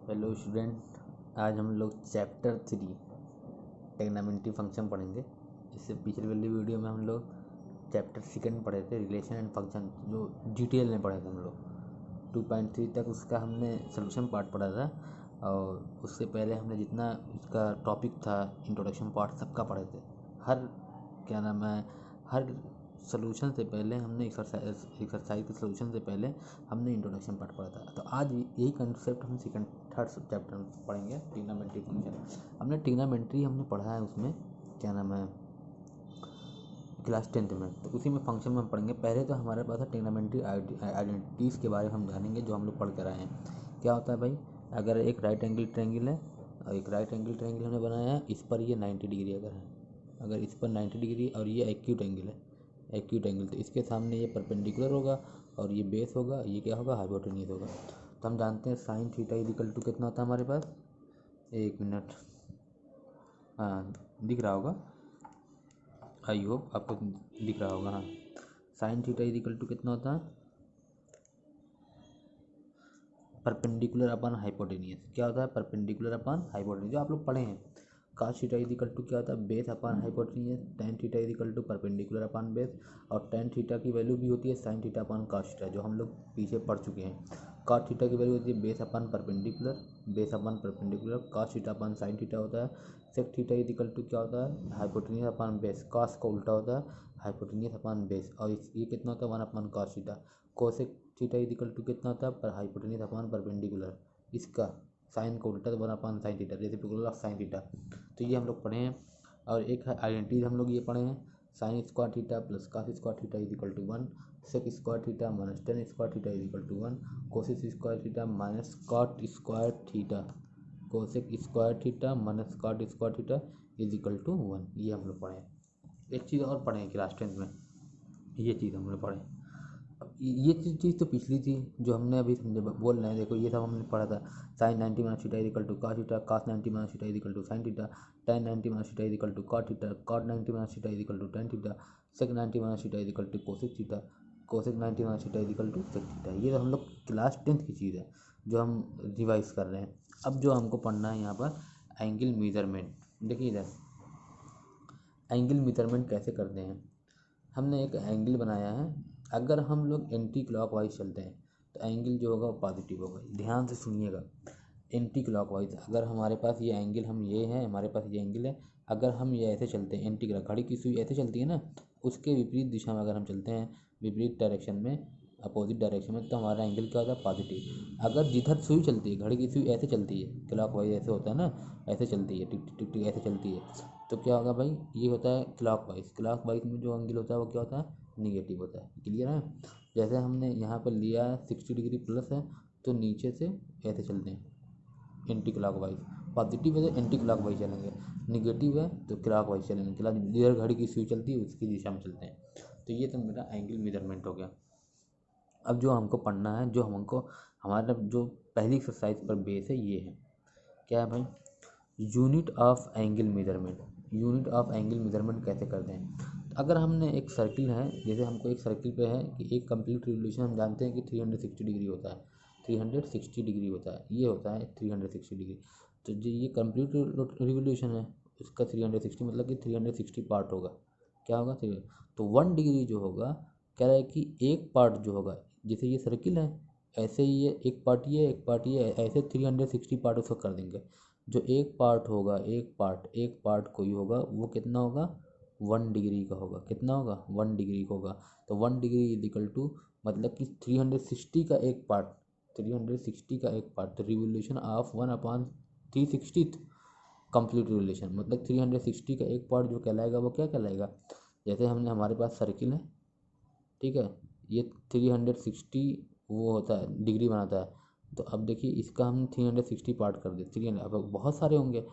Hello student, आज हम लोग चैप्टर 3 टेग्नामेंट्री फंक्शन पढ़ेंगे। इससे पिछले वाली वीडियो में हम लोग चैप्टर 2 पढ़े थे, रिलेशन एंड फंक्शन, जो डिटेल में पढ़े थे हम लोग 2.3 तक। उसका हमने सोल्यूशन पार्ट पढ़ा था और उससे पहले हमने जितना उसका टॉपिक था इंट्रोडक्शन पार्ट सबका पढ़े थे। हर सोल्यूशन से पहले हमने एक्सरसाइज के सोल्यूशन से पहले हमने इंट्रोडक्शन पार्ट पढ़ा था। तो आज यही कंसेप्ट हम थर्ड चैप्टर में पढ़ेंगे, ट्रिग्नोमेट्री फंक्शन। हमने पढ़ा है उसमें क्लास 10th में, तो उसी में फंक्शन में हम पढ़ेंगे। पहले तो हमारे पास है ट्रिग्नोमेट्री आइडेंटिटीज़ के बारे में हम जानेंगे, जो हम लोग पढ़ कर आए हैं। क्या होता है भाई, अगर एक राइट एंगल ट्रायंगल है और एक राइट एंगल ट्रायंगल हमने बनाया है, इस पर ये 90 डिग्री अगर इस पर 90 डिग्री और ये एक्यूट एंगल तो इसके सामने ये परपेंडिकुलर होगा और ये बेस होगा, ये क्या होगा, हाइपोटेन्यूज होगा। तो हम जानते हैं साइन थीटा इक्वल टू कितना होता है हमारे पास, एक मिनट, हाँ दिख रहा होगा, आई होप आपको दिख रहा होगा। हाँ, साइन थीटा इक्वल टू कितना होता है, परपेंडिकुलर अपन हाइपोटेन्यूज। क्या होता है, परपेंडिकुलर अपन हाइपोटेन्यूज, जो आप लोग पढ़े हैं। कास थीटा इक्वल टू क्या होता है, base upon hypotenuse. Tan theta equal to perpendicular upon base, और टेन थीटा की वैल्यू भी होती है sine theta upon cos theta, जो हम लोग पीछे पढ़ चुके हैं। कास थीटा की वैल्यू होती है बेस अपन परपेंडिकुलर, कास थीटा अपन साइन थीटा होता है। सेक थीटा इक्वल टू क्या होता है, हाइपोटेन्यूज अपन बेस, कास का उल्टा होता है हाइपोटेन्यूज अपन बेस, और ये कितना होता है, one upon cos theta. Cosec theta equal to कितना होता है, पर हाइपोटेन्यूज अपन परपेंडिकुलर, इसका साइन का उल्टा तो one upon sine theta, reciprocal of sine theta. तो ये हम लोग पढ़े हैं। और एक है आइडेंटिटीज, हम लोग ये पढ़े हैं, sine square theta plus cos square theta equal to 1, sec square theta minus tan square theta equal to 1, cosec square theta minus cot square theta, cosec square theta minus cot square theta equal to 1। ये हम लोग पढ़े हैं। एक चीज़ और पढ़े हैं class 10th में, ये चीज़ हम लोग पढ़े। अब ये चीज़ तो पिछली थी जो हमने अभी समझे बोल रहे हैं। देखो ये सब हमने पढ़ा था, sine 90 minus theta equal to cos theta, cos 90 minus theta equal to sine theta, tan 90 minus theta equal to cot theta, cot 90 minus theta equal to tan theta, sec 90 minus theta equal to cosec theta, cosec 90 minus theta equal to sec theta. ये तो हम लोग class 10th की चीज़ है जो हम revise कर रहे हैं। अब जो हमको पढ़ना है यहाँ पर एंगल मेजरमेंट। देखिए इधर एंगल मेजरमेंट कैसे करते हैं। हमने एक एंगल बनाया है, अगर हम लोग एंटी क्लॉकवाइज चलते हैं तो एंगल जो होगा वो पॉजिटिव होगा। ध्यान से सुनिएगा, एंटी क्लॉकवाइज अगर हमारे पास ये एंगल, हम ये है, हमारे पास ये एंगल है, अगर हम ये ऐसे चलते हैं, एंटी क्लॉक, घड़ी की सुई ऐसे चलती है ना, उसके विपरीत दिशा में अगर हम चलते हैं, विपरीत डायरेक्शन में, अपोजिट डायरेक्शन में, तो हमारा एंगल क्या होता है, पॉजिटिव। अगर जिधर सुई चलती है, घड़ी की सुई ऐसे चलती है, क्लॉकवाइज ऐसे होता है ना, ऐसे चलती है, टिक टिक टिक टिक ऐसे चलती है, तो क्या होगा भाई, ये होता है क्लॉकवाइज में जो एंगल होता है वो क्या होता है, निगेटिव होता है। क्लियर है। जैसे हमने यहाँ पर लिया है 60 डिग्री प्लस है, तो नीचे से ऐसे चलते हैं एंटी क्लॉकवाइज, पॉजिटिव है तो एंटी क्लॉकवाइज चलेंगे, निगेटिव है तो क्लॉकवाइज चलेंगे, जिधर घड़ी की सुई चलती है उसकी दिशा में चलते हैं। तो ये तो मेरा एंगल मेजरमेंट हो गया। अब जो हमको पढ़ना है, जो हमको हमारा जो पहली एक्सरसाइज पर बेस है, ये है क्या है भाई, unit of angle measurement. Unit of angle measurement कैसे करते हैं। तो अगर हमने एक सर्किल है, जैसे हमको एक सर्किल पे है कि एक कंप्लीट रिवोल्यूशन हम जानते हैं कि 360 डिग्री होता है, 360 डिग्री होता है, ये होता है 360 डिग्री। तो जो ये कंप्लीट रिवोल्यूशन है, उसका 360 मतलब कि 360 पार्ट होगा। क्या होगा, तो 1 डिग्री जो होगा, कह रहा है कि एक पार्ट जो होगा, जैसे ये सर्किल है, ऐसे ही ये एक पार्ट, ये एक पार्ट, ये ऐसे 360 पार्ट उसको कर देंगे। जो एक पार्ट होगा, एक पार्ट कोई होगा, वो कितना होगा, 1 डिग्री का होगा। कितना होगा, 1 डिग्री का होगा। तो 1 डिग्री इक्वल टू, मतलब कि 360 का एक पार्ट, 360 का एक पार्ट, तो रिवोल्यूशन ऑफ 1/360 कंप्लीट रिवोल्यूशन, मतलब 360 का एक पार्ट जो कहलाएगा वो क्या कहलाएगा। जैसे हमने, हमारे पास सर्किल है, ठीक है, ये 360 वो होता है, डिग्री बनाता है। तो अब देखिए इसका हम 360 पार्ट कर दे, 300, अब बहुत सारे होंगे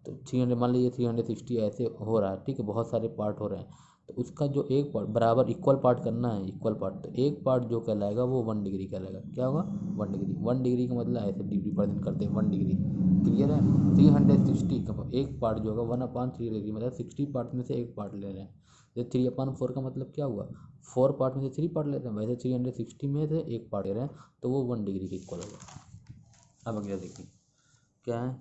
तो 300, मान लीजिए 360 ऐसे हो रहा है, ठीक है, बहुत सारे पार्ट हो रहे हैं, तो उसका जो एक पार्ट बराबर इक्वल पार्ट करना है, इक्वल पार्ट, तो एक पार्ट जो कहलाएगा वो 1 डिग्री कहलाएगा। क्या होगा, 1 डिग्री। 1 डिग्री का मतलब ऐसे डिग्री प्रेजेंट करते हैं, 1 डिग्री। क्लियर है। 360 का एक पार्ट जो होगा 1/3 डिग्री, मतलब 60 पार्ट में से एक पार्ट ले रहे हैं। जैसे 3/4 का मतलब क्या हुआ, 4 पार्ट में से 3 पार्ट लेते हैं, वैसे 360 में से एक पार्ट ले रहे हैं, तो वो 1 डिग्री के इक्वल होगा। अब अगला देखिए, क्या है,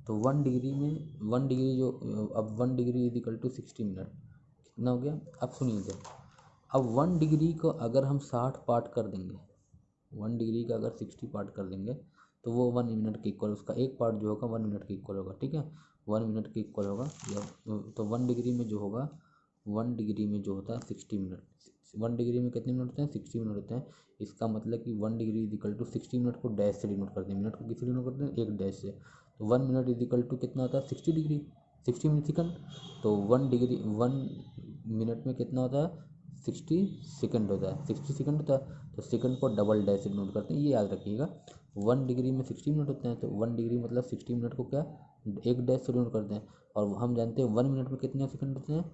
तो 1 डिग्री में 1 डिग्री जो, अब 1 degree is equal to 60 minute, कितना हो गया। अब सुनिए इधर, अब 1 डिग्री को अगर हम 60 पार्ट कर देंगे, 1 डिग्री का अगर 60 पार्ट कर देंगे तो वो 1 मिनट के इक्वल, उसका एक पार्ट जो होगा 1 मिनट के इक्वल होगा, ठीक है, 1 मिनट के इक्वल होगा। तो 1 डिग्री में जो होगा, 1 डिग्री में जो होता है 60 मिनट, 1 डिग्री में कितने मिनट होते हैं, 60 मिनट होते हैं। इसका मतलब कि 1 degree is equal to 60 minute को डैश से डिनोट करते हैं, मिनट को किसी डिनोट करते हैं, एक डैश से। तो 1 मिनट इज इक्वल टू कितना होता है, 60 डिग्री, 60 सेकंड। तो 1 डिग्री 1 मिनट में कितना होता है, 60 सेकंड होता है, 60 सेकंड होता है। तो सेकंड को डबल डैश से डिनोट करते हैं, ये याद रखिएगा। 1 डिग्री में 60 मिनट होते हैं, तो 1 डिग्री मतलब 60 मिनट को क्या, एक डैश से डिनोट करते हैं। और हम जानते हैं 1 मिनट में कितने सेकंड होते हैं,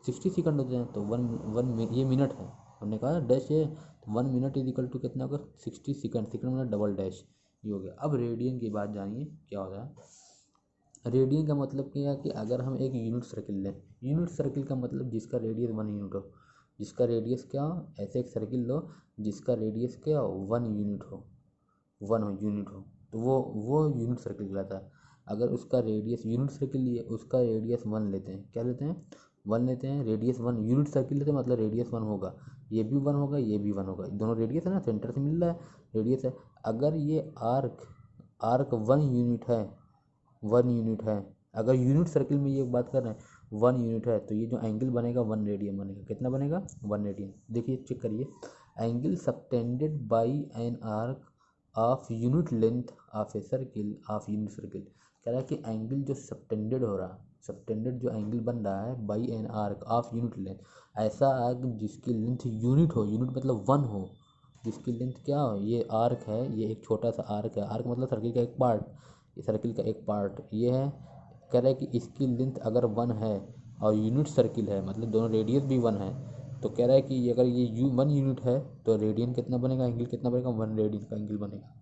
60 सेकंड होते हैं। तो ये मिनट है, हमने कहा डैश है, तो 1 मिनट इज इक्वल टू कितना होगा, 60 सेकंड, सेकंड मतलब डबल डैश, ये हो गया। अब रेडियन की बात जानिए क्या होता है। रेडियन का मतलब क्या है कि अगर हम एक यूनिट सर्किल लें, यूनिट सर्किल का मतलब जिसका रेडियस 1 यूनिट हो, जिसका रेडियस क्या हो, ऐसे एक सर्किल लो जिसका रेडियस क्या हो, 1 यूनिट हो, 1 यूनिट हो, तो वो यूनिट सर्किल कहलाता है। अगर उसका रेडियस, यूनिट सर्किल लिए उसका रेडियस 1 लेते हैं, क्या लेते हैं, 1 लेते हैं, रेडियस 1, यूनिट सर्किल लेते हैं मतलब रेडियस 1 होगा, ये भी 1 होगा, ये भी 1 होगा, दोनों रेडियस है ना, सेंटर से मिल रहा है रेडियस है। अगर ये आर्क आर्क 1 यूनिट है, 1 यूनिट है, अगर यूनिट सर्किल में ये बात कर रहे हैं 1 यूनिट है, तो ये जो एंगल बनेगा 1 रेडियन बनेगा, कितना बनेगा, 1 रेडियन। देखिए चेक करिए, angle subtended by N arc of unit length of a circle of unit circle, कह रहा है कि एंगल जो सबटेंडेड हो रहा, सबटेंडेड जो एंगल बन रहा है by N arc of unit length, ऐसा आर्क जिसकी लेंथ यूनिट हो, यूनिट मतलब 1 हो, जिसकी लेंथ क्या हो, ये आर्क है, ये एक छोटा सा आर्क है, आर्क मतलब सर्किल का एक पार्ट, ये सर्किल का एक पार्ट ये है। कह रहा है कि इसकी लेंथ अगर 1 है और यूनिट सर्किल है, मतलब दोनों रेडियस भी 1 है, तो कह रहा है कि अगर ये 1 यूनिट है तो रेडियन कितना बनेगा, एंगल कितना बनेगा, 1 रेडियन का एंगल बनेगा।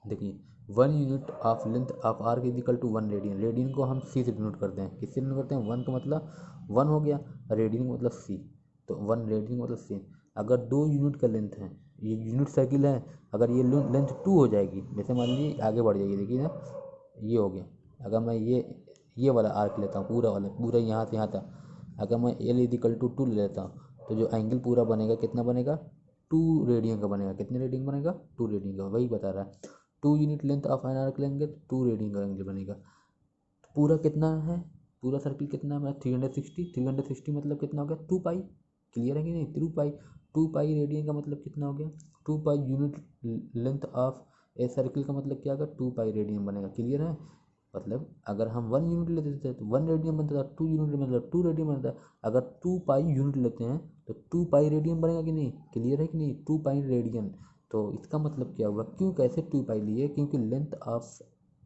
देखिए 1 unit of length of arc is equal to 1 radian, radian को हम सी से डिनोट करते हैं, किससे डिनोट करते हैं, 1 का मतलब 1 हो गया, रेडियन का मतलब सी, तो 1 रेडियन का मतलब सी। अगर 2 यूनिट का लेंथ है, ये यूनिट सर्किल है, अगर ये लेंथ 2 हो जाएगी, जैसे मान लीजिए आगे बढ़ जाइए, देखिए ना ये हो गया, अगर मैं ये वाला आर्क लेता हूँ, पूरा वाला, पूरा यहाँ से यहाँ तक, अगर मैं एल इज इक्वल टू 2 ले लेता हूँ, तो जो एंगल पूरा बनेगा कितना बनेगा, 2 रेडियन का बनेगा, कितने रेडियन बनेगा, 2 रेडियन का, वही बता रहा है। 2 unit length of an arc लेंगे तो 2 रेडियन का एंगल बनेगा। तो पूरा कितना है, पूरा सर्किल कितना है, 360 मतलब कितना हो गया, 2 पाई, क्लियर है कि नहीं, 2 पाई, 2 पाई रेडियन का मतलब कितना हो गया, 2 pi unit length of a circle का मतलब क्या होगा, 2 पाई रेडियन बनेगा, क्लियर है। मतलब अगर हम 1 यूनिट लेते थे तो 1 रेडियन बनता था, 2 यूनिट मतलब 2 रेडियन बनता है। अगर 2 पाई यूनिट लेते हैं तो 2 पाई रेडियन बनेगा कि नहीं, क्लियर है कि नहीं, 2 पाई रेडियन। तो इसका मतलब क्या हुआ, क्यों कैसे 2 पाई लिए, क्योंकि length of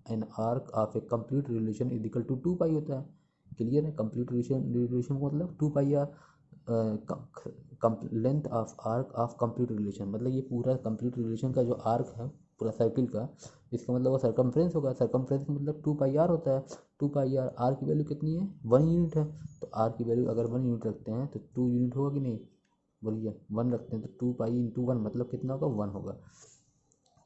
an arc of a complete relation is equal to 2 pi होता है, क्लियर है। कंप्लीट रिलेशन का मतलब 2 पाई या length of arc of complete relation, मतलब ये पूरा कंप्लीट रिलेशन का जो आर्क है पूरा सर्किल का, इसका मतलब वो सरकमफ्रेंस होगा, सरकमफ्रेंस का मतलब 2 पाई आर होता है, 2 पाई आर की वैल्यू कितनी है, 1 यूनिट है। तो आर की वैल्यू अगर 1 यूनिट रखते हैं तो 2 यूनिट होगा कि नहीं, बोलिए, 1 रखते हैं तो 2 पाई इंटू 1 मतलब कितना होगा, 1 होगा।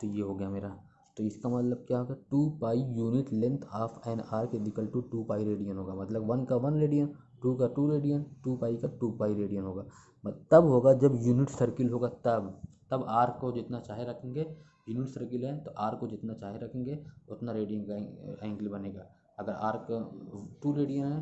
तो ये हो गया मेरा, तो इसका मतलब क्या होगा, 2 pi unit length of an arc is equal to 2 pi radian होगा, मतलब 1 का 1 रेडियन, 2 का 2 रेडियन, 2 पाई का 2 पाई रेडियन होगा। तब होगा जब यूनिट सर्किल होगा, तब आर्क को जितना चाहे रखेंगे, यूनिट सर्किल है तो आर्क को जितना चाहे रखेंगे उतना रेडियन का एंगल बनेगा। अगर आर्क 2 रेडियन है,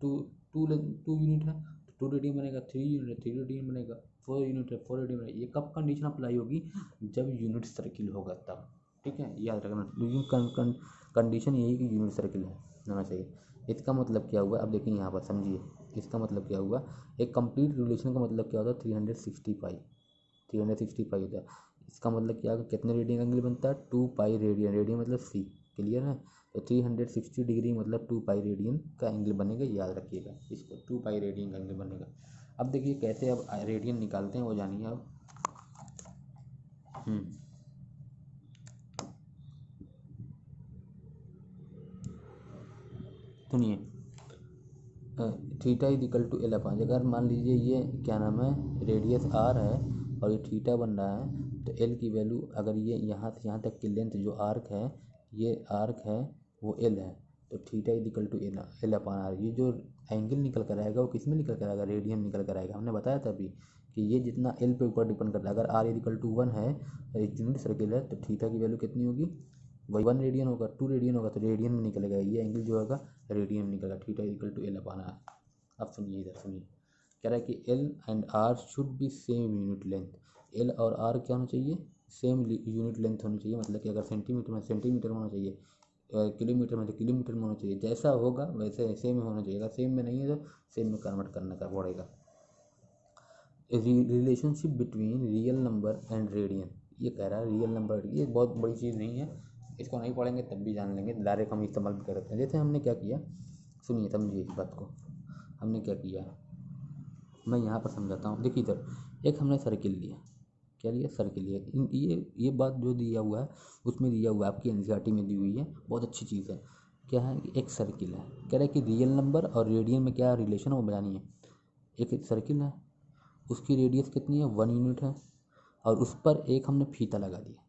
टू टू यूनिट है तो 2 रेडियन बनेगा, 3 यूनिट है 3 रेडियन बनेगा, 4 यूनिट है 4 रेडियन बनेगा। ये कब कंडीशन अप्लाई होगी, जब यूनिट सर्किल होगा तब, ठीक है, याद रखना। कंडीशन यही कि यूनिट सर्किल है होना चाहिए। इसका मतलब क्या हुआ, अब देखिए यहाँ पर समझिए, इसका मतलब क्या हुआ, एक कंप्लीट रिलेशन का मतलब क्या होता है, 360 पाई, 360 पाई होता है। इसका मतलब क्या होगा, कितने रेडियन का एंगल बनता है, 2 पाई रेडियन, रेडियन मतलब सी, क्लियर है। तो 360 डिग्री मतलब 2 पाई रेडियन का एंगल बनेगा, याद रखिएगा इसको, 2 पाई रेडियन का एंगल बनेगा। अब देखिए कैसे अब रेडियन निकालते हैं वो जानिए अब। सुनिए, theta is equal to L upon, अगर मान लीजिए ये क्या नाम है, रेडियस आर है और ये थीटा बन रहा है, तो एल की वैल्यू, अगर ये यहाँ से यहाँ तक की लेंथ जो आर्क है, ये आर्क है वो एल है, तो theta is equal to L upon R. ये जो एंगल निकल कर आएगा वो किस में निकल कर आएगा, रेडियन निकल कर आएगा। हमने बताया था अभी कि ये जितना एल पे ऊपर डिपेंड करता है। अगर आर इज इक्वल टू 1 है, एक यूनिट सर्किल है, तो थीटा की वैल्यू कितनी होगी, वही 1 रेडियन होगा। 2 रेडियन होगा तो रेडियन में निकलेगा, ये एंगल जो होगा रेडियन में निकलेगा। Theta is equal to L upon R. अब सुनिए, इधर सुनिए, कह रहा है कि L and R should be same unit length. L और आर क्या होना चाहिए, सेम यूनिट लेंथ होनी चाहिए। मतलब कि अगर सेंटीमीटर में सेंटीमीटर में होना चाहिए, किलोमीटर में तो किलोमीटर में होना चाहिए। जैसा होगा वैसे सेम में होना चाहिए। अगर सेम में नहीं है तो सेम में कन्वर्ट करने का पड़ेगा। Relationship between real number and radian, ये कह रहा है रियल नंबर। ये बहुत बड़ी चीज़ नहीं है, इसको नहीं पढ़ेंगे तब भी जान लेंगे, डायरेक्ट हम इस्तेमाल भी करते हैं। जैसे हमने क्या किया, सुनिए समझिए इस बात को। हमने क्या किया, मैं यहाँ पर समझाता हूँ। देखिए इधर एक हमने सर्किल लिया, क्या लिया, सर्किल लिया। ये बात जो दिया हुआ है उसमें दिया हुआ है, आपकी एनसीईआरटी में दी हुई है, बहुत अच्छी चीज़ है। क्या है, एक सर्किल है, कह रहा है कि रियल नंबर और रेडियन में क्या रिलेशन है वो बतानी है। एक सर्किल है, उसकी रेडियस कितनी है, 1 यूनिट है, और उस पर एक हमने फीता लगा दिया,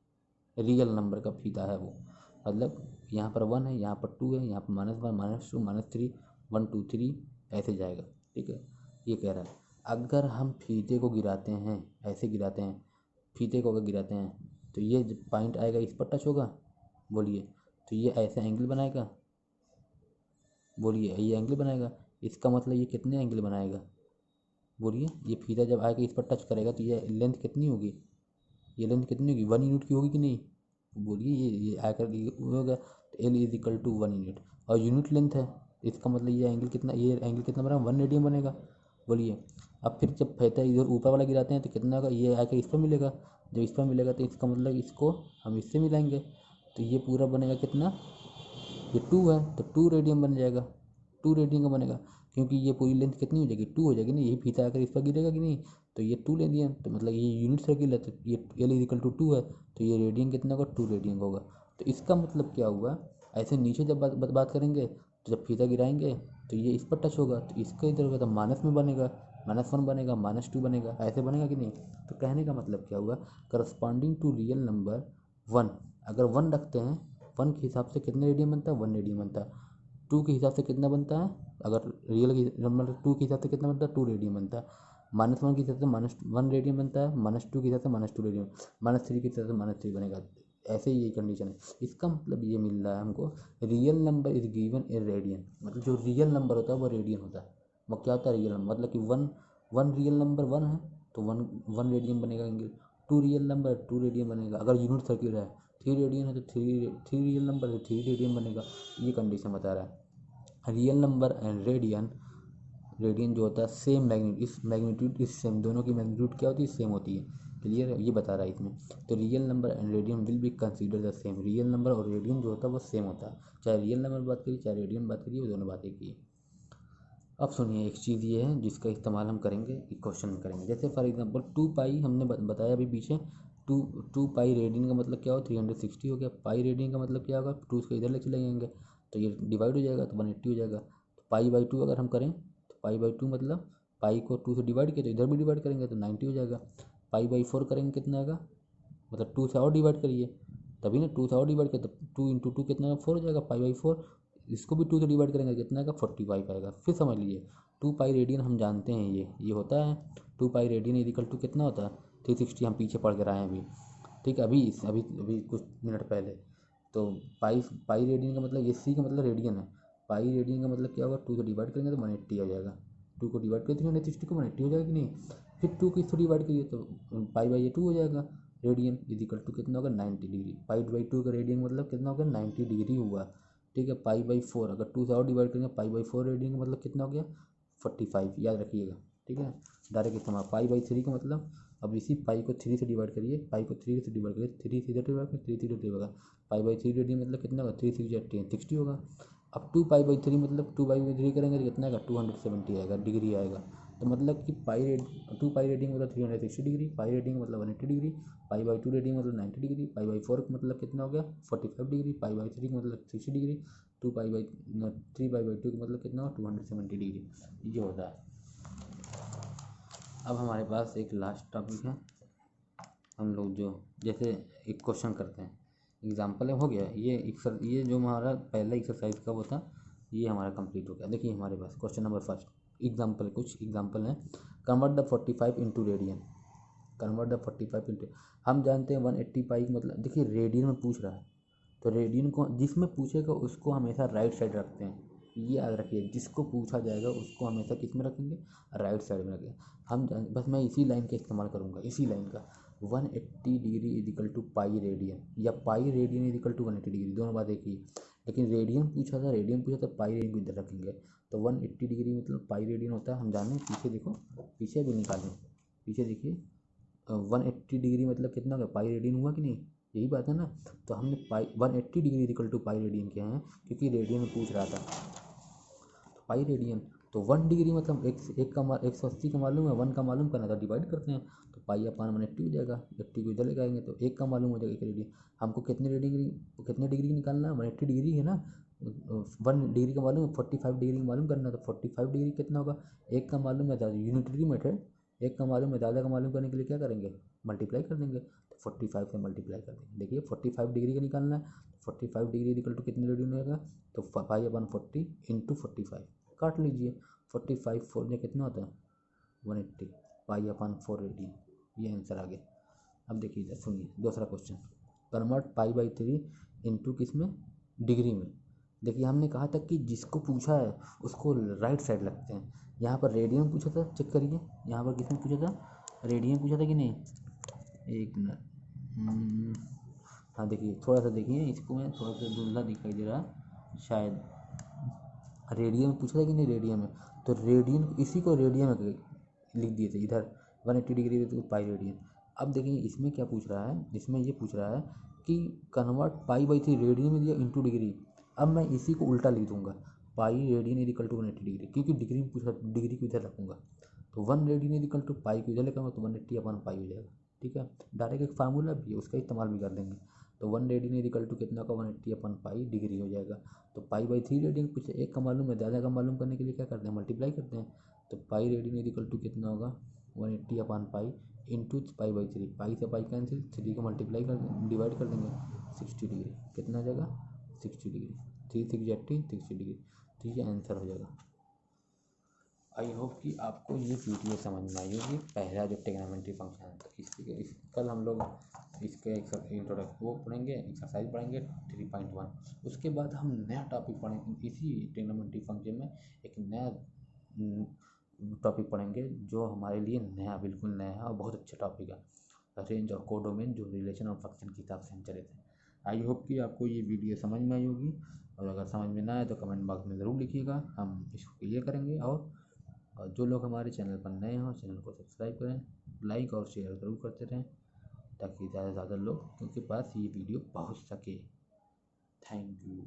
रियल नंबर का फीता है वो। मतलब यहाँ पर 1 है, यहाँ पर 2 है, यहाँ पर -1 -2 -3 1 2 3 ऐसे जाएगा। ठीक है, ये कह रहा है अगर हम फीते को गिराते हैं, ऐसे गिराते हैं, फीते को अगर गिराते हैं तो ये जब पॉइंट आएगा इस पर टच होगा, बोलिए, तो ये ऐसे एंगल बनाएगा, बोलिए ये एंगल बनाएगा। इसका मतलब ये कितने एंगल बनाएगा, बोलिए। ये फीता जब आके इस पर टच करेगा तो ये लेंथ कितनी होगी, ये लेंथ कितनी होगी, 1 यूनिट की होगी कि नहीं, बोलिए। ये आकर ये होगा, तो L is equal to 1 unit, और यूनिट लेंथ है। इसका मतलब ये एंगल कितना, ये एंगल कितना बनेगा, 1 रेडियन बनेगा, बोलिए। अब फिर जब फैता इधर ऊपर वाला गिराते हैं तो कितना होगा, ये आकर इस पर मिलेगा। जब इस पर मिलेगा तो इसका मतलब इसको हम इससे मिलाएंगे, तो ये पूरा बनेगा कितना, ये 2 है तो 2 रेडियन बन जाएगा, 2 रेडियन का बनेगा। क्योंकि ये पूरी लेंथ कितनी हो जाएगी, 2 हो जाएगी ना, यही फीता आकर इस पर गिरेगा कि नहीं, तो ये 2 रेडियन, तो मतलब ये यूनिट सर्किल है, तो ये एल इजिकल टू 2 है, तो ये रेडियन कितना होगा, 2 रेडियन होगा। तो इसका मतलब क्या हुआ, ऐसे नीचे जब बात करेंगे तो जब फीता गिराएंगे तो ये इस पर टच होगा, तो इसका इधर होगा तो माइनस में बनेगा, -1 बनेगा, -2 बनेगा, ऐसे बनेगा कि नहीं। तो कहने का मतलब क्या हुआ, करस्पॉन्डिंग टू रियल नंबर 1, अगर 1 रखते हैं, 1 के हिसाब से कितने रेडियन बनता है, 1 रेडियन बनता है। 2 के हिसाब से कितना बनता है, अगर रियल नंबर 2 के हिसाब से कितना बनता है, 2 रेडियन बनता है। -1 के हिसाब से -1 रेडियन बनता है, -2 के हिसाब से -2 रेडियन, -3 के हिसाब से -3 बनेगा। ऐसे ही यही कंडीशन है। इसका मतलब ये मिल रहा है हमको, real number is given in radian, मतलब जो रियल नंबर होता है वो रेडियन होता है। वो क्या होता है, रियल नंबर, मतलब कि वन रियल नंबर 1 है तो 1 रेडियन बनेगा एंगल। 2 रियल नंबर 2 रेडियन बनेगा। अगर यूनिट सर्किल है, 3 रेडियन है तो 3 रियल नंबर है, 3 रेडियन बनेगा। ये कंडीशन बता रहा है। Real number and radian, radian जो होता है सेम मैग्नीट्यूड, इस मैग्नीट्यूड इस सेम, दोनों की मैग्नीट्यूड क्या होती है, सेम होती है। क्लियर है, ये बता रहा है इसमें। तो real number and radian will be consider the same, real number और रेडियन जो होता है वो सेम होता है। चाहे रियल नंबर बात करिए चाहे रेडियन बात करिए, वो दोनों बातें की। अब सुनिए, एक चीज़ ये है जिसका इस्तेमाल हम करेंगे, एक क्वेश्चन में करेंगे। जैसे फॉर एग्जांपल 2 पाई हमने बताया अभी पीछे, 2 पाई रेडियन का मतलब क्या होगा, 360 हो गया। पाई रेडियन का मतलब क्या होगा, 2 उसको इधर ले चले जाएंगे तो ये डिवाइड हो जाएगा तो 180 हो जाएगा। तो पाई बाई 2 अगर हम करें तो पाई बाई 2 मतलब पाई को 2 से डिवाइड किया तो इधर भी डिवाइड करेंगे तो 90 हो जाएगा। पाई बाई 4 करेंगे कितना आएगा, मतलब 2 से और डिवाइड करिए तभी ना, 2 से और डिवाइड किया तो 2 इंटू 2 कितना, 4 हो जाएगा, पाई बाई 4। इसको भी 2 से डिवाइड करेंगे कितना आएगा, 45 आएगा। फिर समझ लीजिए 2 पाई रेडियन हम जानते हैं, ये होता है 2 पाई रेडियन इक्वल टू कितना होता है, 360। हम पीछे पढ़ कर आए हैं अभी, ठीक है, अभी कुछ मिनट पहले। तो पाई पाई रेडियन का मतलब, ये सी का मतलब रेडियन है। पाई रेडियन का मतलब क्या होगा, 2 से डिवाइड करेंगे तो 180 हो जाएगा। 2 को डिवाइड करें 360 को, 180 हो जाएगा कि नहीं। फिर 2 को इससे डिवाइड करिए तो पाई बाई 2 हो जाएगा। रेडियन इज इक्वल टू कितना होगा, 90 डिग्री। पाई बाई 2 का रेडियन मतलब कितना होगा, 90 डिग्री हुआ। ठीक है, पाई बाई 4 अगर 2 से और डिवाइड करेंगे, पाई बाई 4 रेडियन का मतलब कितना हो गया, 45, याद रखिएगा। ठीक है, डायरेक्ट इस्तेमाल। पाई बाई 3 का मतलब, अब इसी पाई को 3 से डिवाइड करिए, पाई को 3 से डिवाइड करिए, 3 से इधर डिवाइड करिए, 3 से इधर डिवाइड करिए, पाई बाई 3 रेडियन मतलब कितना होगा, 3 6 10 60 होगा। अब 2 पाई बाई 3 मतलब 2 पाई बाई 3 करेंगे तो कितना आएगा, 270 आएगा, डिग्री आएगा। तो मतलब कि 2 पाई रेडियन मतलब 360 डिग्री, पाई रेडियन मतलब 180 डिग्री, पाई बाई 2 रेडियन मतलब 90 डिग्री, पाई बाई 4 मतलब कितना हो गया, 45 डिग्री, पाई बाई 3 मतलब 60 degree, 2 pi by 3 pi by 2 का मतलब कितना हो, 270 डिग्री। ये होता है। अब हमारे पास एक लास्ट टॉपिक है, हम लोग जो जैसे एक क्वेश्चन करते हैं। एग्जाम्पल हो गया ये जो हमारा पहला एक्सरसाइज का वो था ये हमारा कंप्लीट हो गया। देखिए हमारे पास क्वेश्चन नंबर फर्स्ट एग्जाम्पल, कुछ एग्जाम्पल हैं। Convert the 45 into radian. Convert the 45 into, हम जानते हैं 180 पाई मतलब, देखिए रेडियन में पूछ रहा है तो रेडियन को जिसमें पूछेगा उसको हमेशा राइट साइड रखते हैं। ये याद रखिए, जिसको पूछा जाएगा उसको हमेशा किस में रखेंगे, राइट साइड में रखेंगे। बस मैं इसी लाइन का इस्तेमाल करूँगा, इसी लाइन का 180 degree is equal to pi radian, या pi radian is equal to 180 degree, दोनों बात एक ही। लेकिन रेडियन पूछा था पाई रेडियन को इधर रखेंगे। तो 180 डिग्री मतलब पाई रेडियन होता है, हम जाने पीछे देखो, पीछे भी निकालें, पीछे देखिए 180 डिग्री मतलब कितना होगा, पाई रेडियन हुआ कि नहीं, यही बात है ना। तो हमने pi 180 degree equal to pi radian किया है क्योंकि रेडियन में पूछ रहा था। तो पाई रेडियन, तो 1 डिग्री मतलब एक का 180 का मालूम है, 1 का मालूम करना था, डिवाइड करते हैं तो पाई अपान 180 हो जाएगा। 80 को इधर लेके आएंगे तो एक का मालूम हो जाएगा, एक रेडियन। हमको कितने डिग्री की निकालना है, 180 डिग्री है ना। 1 डिग्री का मालूम है, 45 डिग्री का मालूम करना है, तो 45 डिग्री कितना होगा, एक का मालूम है, यूनिटरी मेथड, एक का मालूम है, ज़्यादा का मालूम करने के लिए क्या करेंगे, मल्टीप्लाई कर देंगे। तो 45 से मल्टीप्लाई कर देंगे। देखिए 45 डिग्री का निकालना है, 45 डिग्री इक्वल टू कितने रेडियन होगा, तो पाई अपन 40 इंटू 45 काट लीजिए। 45 4 में कितना होता है 180, पाई अपन 4 रेडियन, ये आंसर आ गया। अब देखिए इधर सुनिए दूसरा question, convert pi by 3 into किस में, डिग्री में। देखिए हमने कहा था कि जिसको पूछा है उसको राइट साइड लगते हैं। यहाँ पर रेडियन पूछा था, चेक करिए यहाँ पर किसने पूछा था, रेडियन पूछा था कि नहीं, एक मिनट, हाँ देखिए थोड़ा सा देखिए इसको, मैं थोड़ा सा धुंधला दिखाई दे रहा है शायद, रेडियन पूछा था कि नहीं, रेडियन में, तो रेडियन इसी को रेडियन में लिख दिए थे इधर 180 डिग्री तो पाई रेडियन। अब देखिए इसमें क्या पूछ रहा है, इसमें ये पूछ रहा है कि कन्वर्ट पाई बाई 3 रेडियन में दिया इंटू डिग्री। अब मैं इसी को उल्टा लिख दूंगा, pi radian is equal to 180 degree, क्योंकि डिग्री में पूछा, डिग्री को इधर रखूँगा तो 1 radian is equal to pi को इधर लेकर तो 180 अपन पाई हो जाएगा। ठीक है, डायरेक्ट एक फार्मूला भी है उसका इस्तेमाल भी कर देंगे। तो 1 रेडियन इज इक्वल टू कितना का 180 अपन पाई डिग्री हो जाएगा। तो पाई बाई 3 रेडियन कुछ एक का मालूम है, ज़्यादा का मालूम करने के लिए क्या करते हैं, मल्टीप्लाई करते हैं। तो pi radian is equal to कितना होगा 180 अपन पाई इंटू पाई बाई 3, पाई से पाई कैंसिल, 3 को मल्टीप्लाई कर डिवाइड कर देंगे 60 डिग्री, कितना आ जाएगा 60 डिग्री, 3 6 80 60 डिग्री, तो ये आंसर हो जाएगा। आई होप कि आपको ये वीडियो समझ में आई होगी, पहला जो ट्रिग्नोमेट्री फंक्शन है कल हम लोग इसके इंट्रोडक्शन वो पढ़ेंगे, एक्सरसाइज पढ़ेंगे 3.1। उसके बाद हम नया टॉपिक पढ़ेंगे इसी ट्रिग्नोमेट्री फंक्शन में, एक नया टॉपिक पढ़ेंगे जो हमारे लिए नया, बिल्कुल नया है और बहुत अच्छा टॉपिक है, रेंज और कोडोमेन, जो रिलेशन और फंक्शन की हिसाब से हम चले थे। आई होप कि आपको ये वीडियो समझ में आई होगी, और अगर समझ में ना आए तो कमेंट बॉक्स में ज़रूर लिखिएगा, हम इसको क्लियर करेंगे। और जो लोग हमारे चैनल पर नए हों चैनल को सब्सक्राइब करें, लाइक और शेयर ज़रूर करते रहें ताकि ज़्यादा से ज़्यादा लोग के पास ये वीडियो पहुंच सके। Thank you.